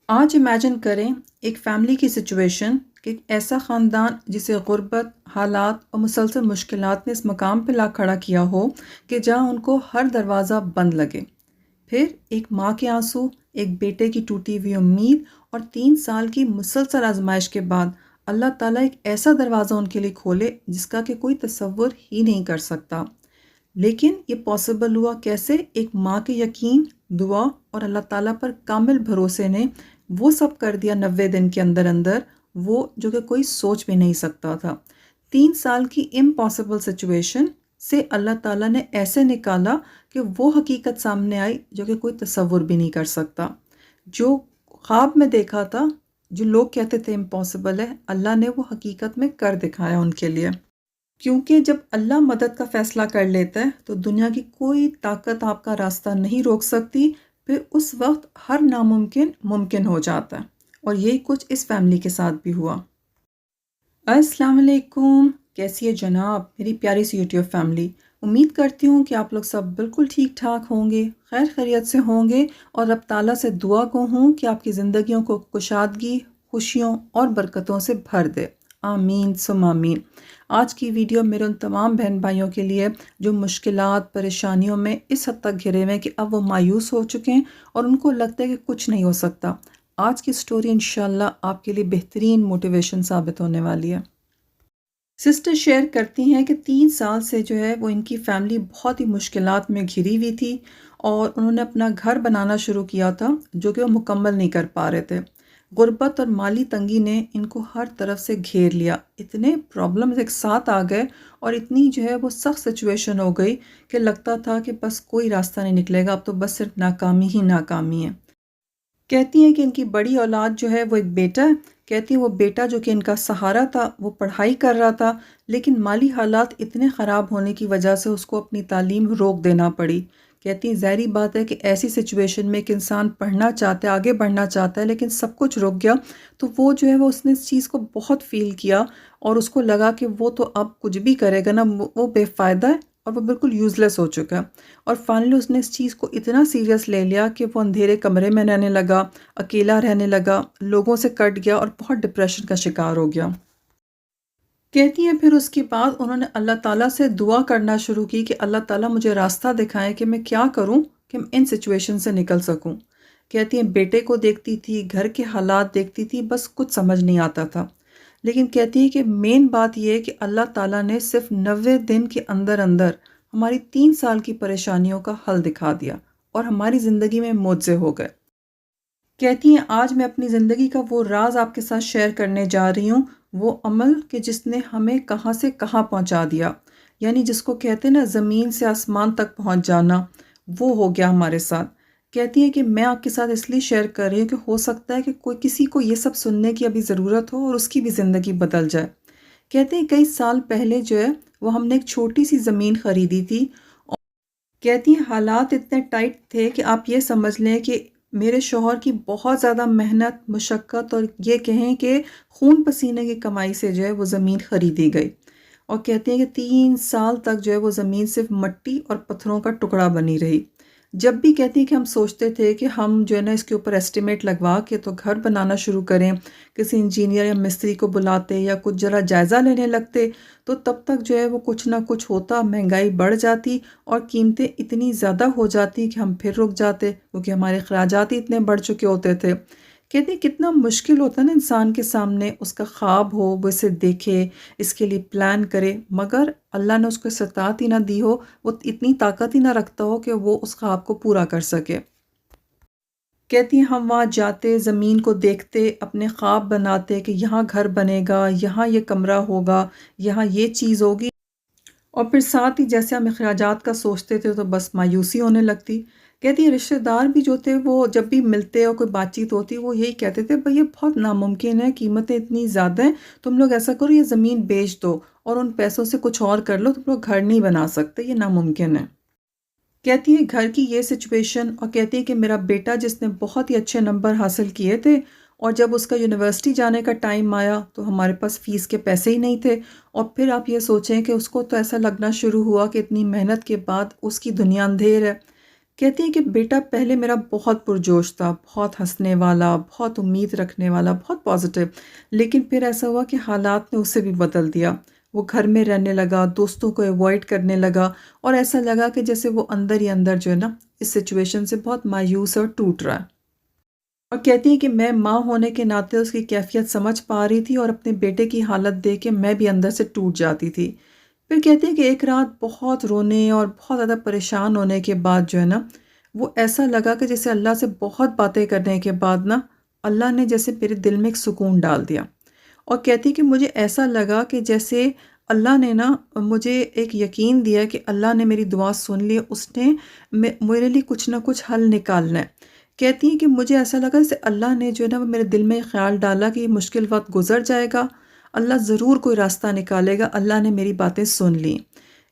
آج امیجن کریں ایک فیملی کی سچویشن کہ ایک ایسا خاندان جسے غربت، حالات اور مسلسل مشکلات نے اس مقام پہ لا کھڑا کیا ہو کہ جہاں ان کو ہر دروازہ بند لگے۔ پھر ایک ماں کے آنسو، ایک بیٹے کی ٹوٹی ہوئی امید اور 3 سال کی مسلسل آزمائش کے بعد اللہ تعالیٰ ایک ایسا دروازہ ان کے لیے کھولے جس کا کہ کوئی تصور ہی نہیں کر سکتا۔ لیکن یہ پاسبل ہوا کیسے؟ ایک ماں کے یقین، دعا اور اللہ تعالیٰ پر کامل بھروسے نے وہ سب کر دیا 90 دن کے اندر اندر، وہ جو کہ کوئی سوچ بھی نہیں سکتا تھا۔ 3 سال کی امپاسبل سچویشن سے اللہ تعالیٰ نے ایسے نکالا کہ وہ حقیقت سامنے آئی جو کہ کوئی تصور بھی نہیں کر سکتا۔ جو خواب میں دیکھا تھا، جو لوگ کہتے تھے امپاسبل ہے، اللہ نے وہ حقیقت میں کر دکھایا ان کے لیے۔ کیونکہ جب اللہ مدد کا فیصلہ کر لیتا ہے تو دنیا کی کوئی طاقت آپ کا راستہ نہیں روک سکتی، پھر اس وقت ہر ناممکن ممکن ہو جاتا ہے، اور یہی کچھ اس فیملی کے ساتھ بھی ہوا۔ السلام علیکم، کیسی ہے جناب میری پیاری سی یوٹیوب فیملی؟ امید کرتی ہوں کہ آپ لوگ سب بالکل ٹھیک ٹھاک ہوں گے، خیر خیریت سے ہوں گے، اور رب تعالیٰ سے دعا کو ہوں کہ آپ کی زندگیوں کو کشادگی، خوشیوں اور برکتوں سے بھر دے۔ آمین ثم آمین۔ آج کی ویڈیو میرے ان تمام بہن بھائیوں کے لیے جو مشکلات، پریشانیوں میں اس حد تک گھرے ہوئے ہیں کہ اب وہ مایوس ہو چکے ہیں اور ان کو لگتا ہے کہ کچھ نہیں ہو سکتا۔ آج کی سٹوری انشاءاللہ آپ کے لیے بہترین موٹیویشن ثابت ہونے والی ہے۔ سسٹر شیئر کرتی ہیں کہ 3 سال سے جو ہے وہ ان کی فیملی بہت ہی مشکلات میں گھری ہوئی تھی، اور انہوں نے اپنا گھر بنانا شروع کیا تھا جو کہ وہ مکمل نہیں کر پا رہے تھے۔ غربت اور مالی تنگی نے ان کو ہر طرف سے گھیر لیا، اتنے پرابلمز ایک ساتھ آ گئے اور اتنی جو ہے وہ سخت سچویشن ہو گئی کہ لگتا تھا کہ بس کوئی راستہ نہیں نکلے گا، اب تو بس صرف ناکامی ہی ناکامی ہے۔ کہتی ہیں کہ ان کی بڑی اولاد جو ہے وہ ایک بیٹا ہے، کہتی ہیں وہ بیٹا جو کہ ان کا سہارا تھا وہ پڑھائی کر رہا تھا، لیکن مالی حالات اتنے خراب ہونے کی وجہ سے اس کو اپنی تعلیم روک دینا پڑی۔ کہتی ہیں ظاہری بات ہے کہ ایسی سچویشن میں ایک انسان پڑھنا چاہتا ہے، آگے بڑھنا چاہتا ہے، لیکن سب کچھ رک گیا، تو وہ جو ہے وہ اس نے اس چیز کو بہت فیل کیا، اور اس کو لگا کہ وہ تو اب کچھ بھی کرے گا نا، وہ بے فائدہ ہے اور وہ بالکل یوز لیس ہو چکا ہے۔ اور فائنلی اس نے اس چیز کو اتنا سیریس لے لیا کہ وہ اندھیرے کمرے میں رہنے لگا، اکیلا رہنے لگا، لوگوں سے کٹ گیا اور بہت ڈپریشن کا شکار ہو گیا۔ کہتی ہیں پھر اس کے بعد انہوں نے اللہ تعالیٰ سے دعا کرنا شروع کی کہ اللہ تعالیٰ مجھے راستہ دکھائیں کہ میں کیا کروں کہ میں ان سچویشن سے نکل سکوں۔ کہتی ہیں بیٹے کو دیکھتی تھی، گھر کے حالات دیکھتی تھی، بس کچھ سمجھ نہیں آتا تھا، لیکن کہتی ہے کہ مین بات یہ ہے کہ اللہ تعالیٰ نے صرف 90 دن کے اندر اندر ہماری 3 سال کی پریشانیوں کا حل دکھا دیا اور ہماری زندگی میں معجزے ہو گئے۔ کہتی ہیں آج میں اپنی زندگی کا وہ راز آپ کے ساتھ شیئر کرنے جا رہی ہوں، وہ عمل کہ جس نے ہمیں کہاں سے کہاں پہنچا دیا، یعنی جس کو کہتے ہیں نا زمین سے آسمان تک پہنچ جانا، وہ ہو گیا ہمارے ساتھ۔ کہتی ہیں کہ میں آپ کے ساتھ اس لیے شیئر کر رہی ہوں کہ ہو سکتا ہے کہ کوئی کسی کو یہ سب سننے کی ابھی ضرورت ہو اور اس کی بھی زندگی بدل جائے۔ کہتے ہیں کئی سال پہلے جو ہے وہ ہم نے ایک چھوٹی سی زمین خریدی تھی، اور کہتی ہیں حالات اتنے ٹائٹ تھے کہ آپ یہ سمجھ لیں کہ میرے شوہر کی بہت زیادہ محنت، مشقت اور یہ کہیں کہ خون پسینے کی کمائی سے جو ہے وہ زمین خریدی گئی، اور کہتے ہیں کہ 3 سال تک جو ہے وہ زمین صرف مٹی اور پتھروں کا ٹکڑا بنی رہی۔ جب بھی کہتی ہیں کہ ہم سوچتے تھے کہ ہم جو ہے نا اس کے اوپر ایسٹیمیٹ لگوا کے تو گھر بنانا شروع کریں، کسی انجینئر یا مستری کو بلاتے یا کچھ ذرا جائزہ لینے لگتے، تو تب تک جو ہے وہ کچھ نہ کچھ ہوتا، مہنگائی بڑھ جاتی اور قیمتیں اتنی زیادہ ہو جاتی کہ ہم پھر رک جاتے، کیونکہ ہمارے اخراجات ہی اتنے بڑھ چکے ہوتے تھے۔ کہتے ہیں کتنا مشکل ہوتا ہے نا انسان کے سامنے اس کا خواب ہو، وہ اسے دیکھے، اس کے لیے پلان کرے، مگر اللہ نے اس کو استطاعت ہی نہ دی ہو، وہ اتنی طاقت ہی نہ رکھتا ہو کہ وہ اس خواب کو پورا کر سکے۔ کہتی ہیں ہم وہاں جاتے، زمین کو دیکھتے، اپنے خواب بناتے کہ یہاں گھر بنے گا، یہاں یہ کمرہ ہوگا، یہاں یہ چیز ہوگی، اور پھر ساتھ ہی جیسے ہم اخراجات کا سوچتے تھے تو بس مایوسی ہونے لگتی۔ کہتی ہے رشتہ دار بھی جو تھے وہ جب بھی ملتے اور کوئی بات چیت ہوتی وہ یہی کہتے تھے بھئی یہ بہت ناممکن ہے، قیمتیں اتنی زیادہ ہیں، تم لوگ ایسا کرو یہ زمین بیچ دو اور ان پیسوں سے کچھ اور کر لو، تم لوگ گھر نہیں بنا سکتے، یہ ناممکن ہے۔ کہتی ہے گھر کی یہ سچویشن، اور کہتی ہے کہ میرا بیٹا جس نے بہت ہی اچھے نمبر حاصل کیے تھے، اور جب اس کا یونیورسٹی جانے کا ٹائم آیا تو ہمارے پاس فیس کے پیسے ہی نہیں تھے، اور پھر آپ یہ سوچیں کہ اس کو تو ایسا لگنا شروع ہوا کہ اتنی محنت کے بعد اس کی دنیا اندھیر ہے۔ کہتی ہیں کہ بیٹا پہلے میرا بہت پرجوش تھا، بہت ہنسنے والا، بہت امید رکھنے والا، بہت پازیٹیو، لیکن پھر ایسا ہوا کہ حالات نے اسے بھی بدل دیا۔ وہ گھر میں رہنے لگا، دوستوں کو ایوائڈ کرنے لگا، اور ایسا لگا کہ جیسے وہ اندر ہی اندر جو ہے نا اس سچویشن سے بہت مایوس اور ٹوٹ رہا ہے۔ اور کہتی ہیں کہ میں ماں ہونے کے ناطے اس کی کیفیت سمجھ پا رہی تھی، اور اپنے بیٹے کی حالت دیکھ کے میں بھی اندر سے ٹوٹ جاتی تھی۔ پھر کہتی ہیں کہ ایک رات بہت رونے اور بہت زیادہ پریشان ہونے کے بعد جو ہے نا وہ ایسا لگا کہ جیسے اللہ سے بہت باتیں کرنے کے بعد نا اللہ نے جیسے میرے دل میں ایک سکون ڈال دیا۔ اور کہتی کہ مجھے ایسا لگا کہ جیسے اللہ نے نا مجھے ایک یقین دیا کہ اللہ نے میری دعا سن لی، اس نے میرے لیے کچھ نہ کچھ حل نکالنا ہے۔ کہتی ہیں کہ مجھے ایسا لگا جیسے اللہ نے جو ہے نا وہ میرے دل میں خیال ڈالا کہ یہ مشکل وقت گزر جائے گا، اللہ ضرور کوئی راستہ نکالے گا، اللہ نے میری باتیں سن لیں۔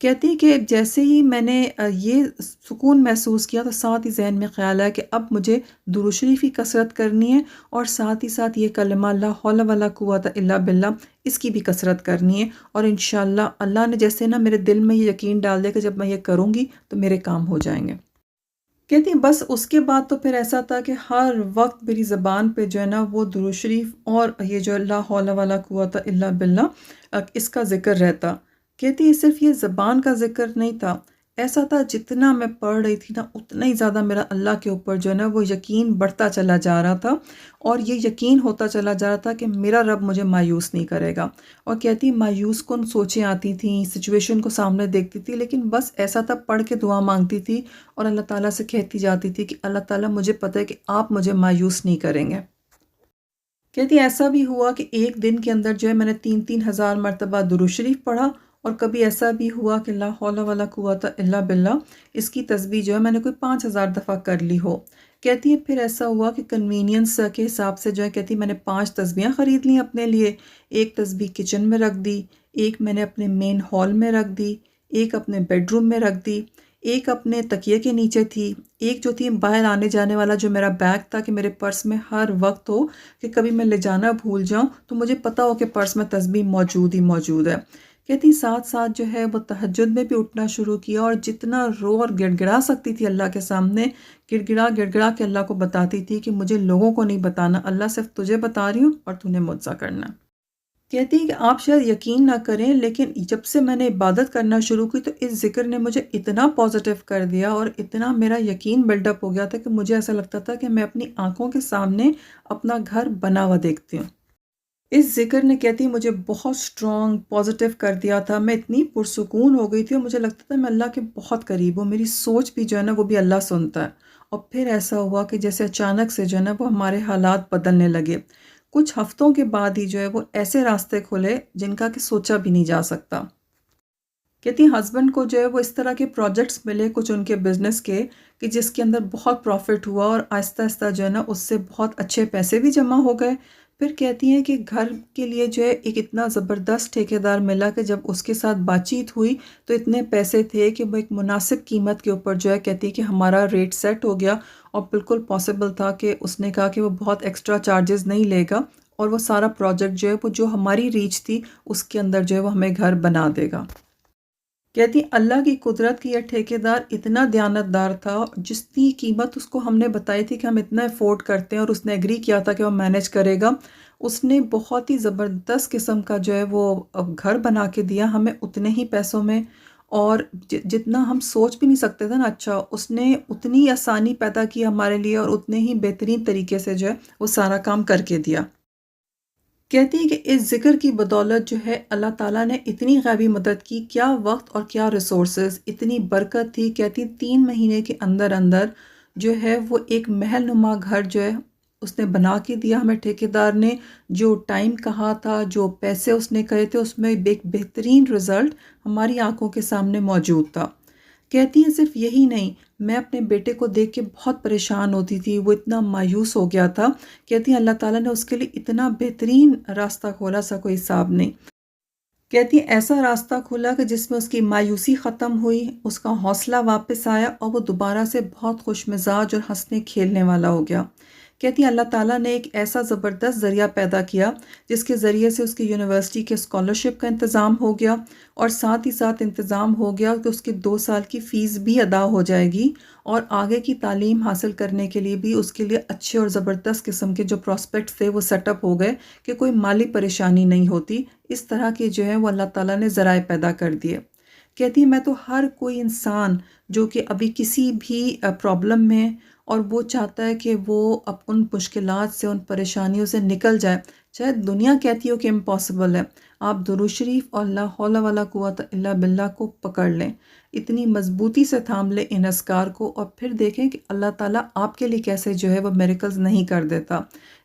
کہتی کہ جیسے ہی میں نے یہ سکون محسوس کیا تو ساتھ ہی ذہن میں خیال آیا کہ اب مجھے درود شریف کی کثرت کرنی ہے، اور ساتھ ہی ساتھ یہ کلمہ لا حول ولا قوت الا باللہ اس کی بھی کثرت کرنی ہے، اور انشاءاللہ اللہ نے جیسے نا میرے دل میں یہ یقین ڈال دیا کہ جب میں یہ کروں گی تو میرے کام ہو جائیں گے۔ کہتی ہیں بس اس کے بعد تو پھر ایسا تھا کہ ہر وقت میری زبان پہ جو ہے نا وہ درود شریف اور یہ جو لا حول ولا قوت الا باللہ اس کا ذکر رہتا۔ کہتی ہے صرف یہ زبان کا ذکر نہیں تھا، ایسا تھا جتنا میں پڑھ رہی تھی نا اتنا ہی زیادہ میرا اللہ کے اوپر جو ہے نا وہ یقین بڑھتا چلا جا رہا تھا، اور یہ یقین ہوتا چلا جا رہا تھا کہ میرا رب مجھے مایوس نہیں کرے گا۔ اور کہتی مایوس کن سوچیں آتی تھیں، سچویشن کو سامنے دیکھتی تھی، لیکن بس ایسا تھا پڑھ کے دعا مانگتی تھی اور اللہ تعالیٰ سے کہتی جاتی تھی کہ اللہ تعالیٰ مجھے پتہ ہے کہ آپ مجھے مایوس نہیں کریں گے۔ کہتی ایسا بھی ہوا کہ ایک دن کے اندر جو ہے میں نے 3,000 مرتبہ درود شریف پڑھا، اور کبھی ایسا بھی ہوا کہ لا حول ولا قوت الا باللہ اس کی تسبیح جو ہے میں نے کوئی 5,000 دفعہ کر لی ہو۔ کہتی ہے پھر ایسا ہوا کہ کنوینئنس کے حساب سے جو ہے کہتی میں نے 5 تسبیحاں خرید لیں اپنے لیے، ایک تسبیح کچن میں رکھ دی، ایک میں نے اپنے مین ہال میں رکھ دی، ایک اپنے بیڈ روم میں رکھ دی، ایک اپنے تکیے کے نیچے تھی، ایک جو تھی باہر آنے جانے والا جو میرا بیگ تھا کہ میرے پرس میں ہر وقت ہو کہ کبھی میں لے جانا بھول جاؤں تو مجھے پتہ ہو کہ پرس میں تسبیح موجود ہی موجود ہے۔ کہتی ساتھ ساتھ جو ہے وہ تہجد میں بھی اٹھنا شروع کیا، اور جتنا رو اور گڑ گڑا سکتی تھی اللہ کے سامنے گڑ گڑا کے اللہ کو بتاتی تھی کہ مجھے لوگوں کو نہیں بتانا، اللہ صرف تجھے بتا رہی ہوں اور تو نے مجھ سے کرنا۔ کہتی ہے کہ آپ شاید یقین نہ کریں لیکن جب سے میں نے عبادت کرنا شروع کی تو اس ذکر نے مجھے اتنا پازیٹیو کر دیا اور اتنا میرا یقین بلڈ اپ ہو گیا تھا کہ مجھے ایسا لگتا تھا کہ میں اپنی آنکھوں کے سامنے اپنا گھر بنا ہوا دیکھتی ہوں۔ اس ذکر نے کہتی مجھے بہت سٹرونگ پازیٹیو کر دیا تھا، میں اتنی پرسکون ہو گئی تھی اور مجھے لگتا تھا میں اللہ کے بہت قریب ہوں، میری سوچ بھی جو ہے نا وہ بھی اللہ سنتا ہے۔ اور پھر ایسا ہوا کہ جیسے اچانک سے جو ہے نا وہ ہمارے حالات بدلنے لگے، کچھ ہفتوں کے بعد ہی جو ہے وہ ایسے راستے کھلے جن کا کہ سوچا بھی نہیں جا سکتا۔ کہتی ہسبینڈ کو جو ہے وہ اس طرح کے پروجیکٹس ملے کچھ ان کے بزنس کے کہ جس کے اندر بہت پروفٹ ہوا اور آہستہ آہستہ جو ہے نا اس سے بہت اچھے پیسے بھی جمع ہو گئے۔ پھر کہتی ہیں کہ گھر کے لیے جو ہے ایک اتنا زبردست ٹھیکیدار ملا کہ جب اس کے ساتھ بات چیت ہوئی تو اتنے پیسے تھے کہ وہ ایک مناسب قیمت کے اوپر جو ہے کہتی کہ ہمارا ریٹ سیٹ ہو گیا، اور بالکل پاسبل تھا کہ اس نے کہا کہ وہ بہت ایکسٹرا چارجز نہیں لے گا اور وہ سارا پروجیکٹ جو ہے وہ جو ہماری ریچ تھی اس کے اندر جو ہے وہ ہمیں گھر بنا دے گا۔ کہتی اللہ کی قدرت کی یہ ٹھیکیدار اتنا دیانتدار تھا، جس کی قیمت اس کو ہم نے بتائی تھی کہ ہم اتنا افورڈ کرتے ہیں اور اس نے ایگری کیا تھا کہ وہ مینیج کرے گا، اس نے بہت ہی زبردست قسم کا جو ہے وہ گھر بنا کے دیا ہمیں اتنے ہی پیسوں میں، اور جتنا ہم سوچ بھی نہیں سکتے تھے نا، اچھا اس نے اتنی آسانی پیدا کی ہمارے لیے اور اتنے ہی بہترین طریقے سے جو ہے وہ سارا کام کر کے دیا۔ کہتی ہے کہ اس ذکر کی بدولت جو ہے اللہ تعالیٰ نے اتنی غیبی مدد کی، کیا وقت اور کیا ریسورسز، اتنی برکت تھی۔ کہتی 3 مہینے کے اندر اندر جو ہے وہ ایک محل نما گھر جو ہے اس نے بنا کے دیا ہمیں ٹھیکیدار نے، جو ٹائم کہا تھا، جو پیسے اس نے کہے تھے، اس میں ایک بہترین رزلٹ ہماری آنکھوں کے سامنے موجود تھا۔ کہتی ہیں صرف یہی نہیں، میں اپنے بیٹے کو دیکھ کے بہت پریشان ہوتی تھی، وہ اتنا مایوس ہو گیا تھا۔ کہتی ہیں اللہ تعالیٰ نے اس کے لیے اتنا بہترین راستہ کھولا سا کوئی حساب نہیں۔ کہتی ہیں ایسا راستہ کھولا کہ جس میں اس کی مایوسی ختم ہوئی، اس کا حوصلہ واپس آیا اور وہ دوبارہ سے بہت خوش مزاج اور ہنسنے کھیلنے والا ہو گیا۔ کہتی ہیں اللہ تعالیٰ نے ایک ایسا زبردست ذریعہ پیدا کیا جس کے ذریعے سے اس کی یونیورسٹی کے اسکالرشپ کا انتظام ہو گیا، اور ساتھ ہی ساتھ انتظام ہو گیا کہ اس کی 2 سال کی فیس بھی ادا ہو جائے گی، اور آگے کی تعلیم حاصل کرنے کے لیے بھی اس کے لیے اچھے اور زبردست قسم کے جو پراسپیکٹ تھے وہ سیٹ اپ ہو گئے کہ کوئی مالی پریشانی نہیں ہوتی۔ اس طرح کے جو ہے وہ اللہ تعالیٰ نے ذرائع پیدا کر دیے۔ کہتی ہے میں تو ہر کوئی انسان جو کہ ابھی کسی بھی پرابلم میں اور وہ چاہتا ہے کہ وہ اب ان مشکلات سے، ان پریشانیوں سے نکل جائے، چاہے دنیا کہتی ہو کہ امپاسبل ہے، آپ درود شریف اور لا حول ولا قوت الا باللہ کو پکڑ لیں، اتنی مضبوطی سے تھام لیں ان اذکار کو، اور پھر دیکھیں کہ اللہ تعالیٰ آپ کے لیے کیسے جو ہے وہ میریکلز نہیں کر دیتا۔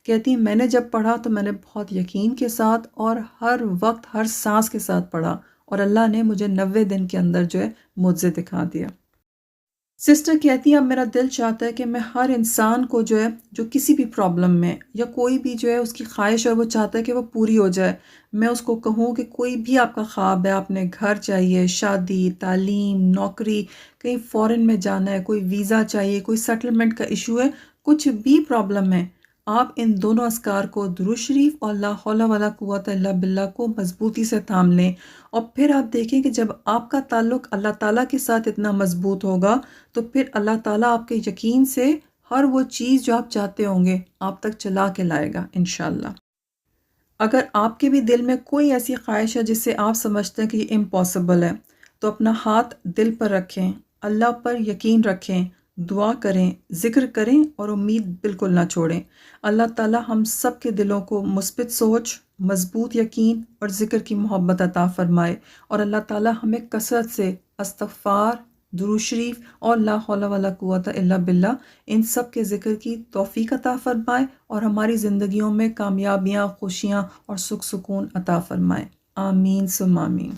کہتی ہیں میں نے جب پڑھا تو میں نے بہت یقین کے ساتھ اور ہر وقت ہر سانس کے ساتھ پڑھا، اور اللہ نے مجھے 90 دن کے اندر جو ہے معجزے دکھا دیا۔ سسٹر کہتی ہیں اب میرا دل چاہتا ہے کہ میں ہر انسان کو جو ہے جو کسی بھی پرابلم میں یا کوئی بھی جو ہے اس کی خواہش اور وہ چاہتا ہے کہ وہ پوری ہو جائے، میں اس کو کہوں کہ کوئی بھی آپ کا خواب ہے، آپ نے گھر چاہیے، شادی، تعلیم، نوکری، کہیں فورن میں جانا ہے، کوئی ویزا چاہیے، کوئی سیٹلمنٹ کا ایشو ہے، کچھ بھی پرابلم ہے، آپ ان دونوں اذکار کو درود شریف اور لا حول ولا قوت الا باللہ کو مضبوطی سے تھام لیں، اور پھر آپ دیکھیں کہ جب آپ کا تعلق اللہ تعالیٰ کے ساتھ اتنا مضبوط ہوگا تو پھر اللہ تعالیٰ آپ کے یقین سے ہر وہ چیز جو آپ چاہتے ہوں گے آپ تک چلا کے لائے گا انشاءاللہ۔ اگر آپ کے بھی دل میں کوئی ایسی خواہش ہے جس سے آپ سمجھتے ہیں کہ یہ امپاسبل ہے، تو اپنا ہاتھ دل پر رکھیں، اللہ پر یقین رکھیں، دعا کریں، ذکر کریں اور امید بالکل نہ چھوڑیں۔ اللہ تعالیٰ ہم سب کے دلوں کو مثبت سوچ، مضبوط یقین اور ذکر کی محبت عطا فرمائے، اور اللہ تعالیٰ ہمیں کثرت سے استغفار، درود شریف اور لا حول ولا قوت الا باللہ ان سب کے ذکر کی توفیق عطا فرمائے، اور ہماری زندگیوں میں کامیابیاں، خوشیاں اور سکون عطا فرمائے۔ آمین ثم آمین۔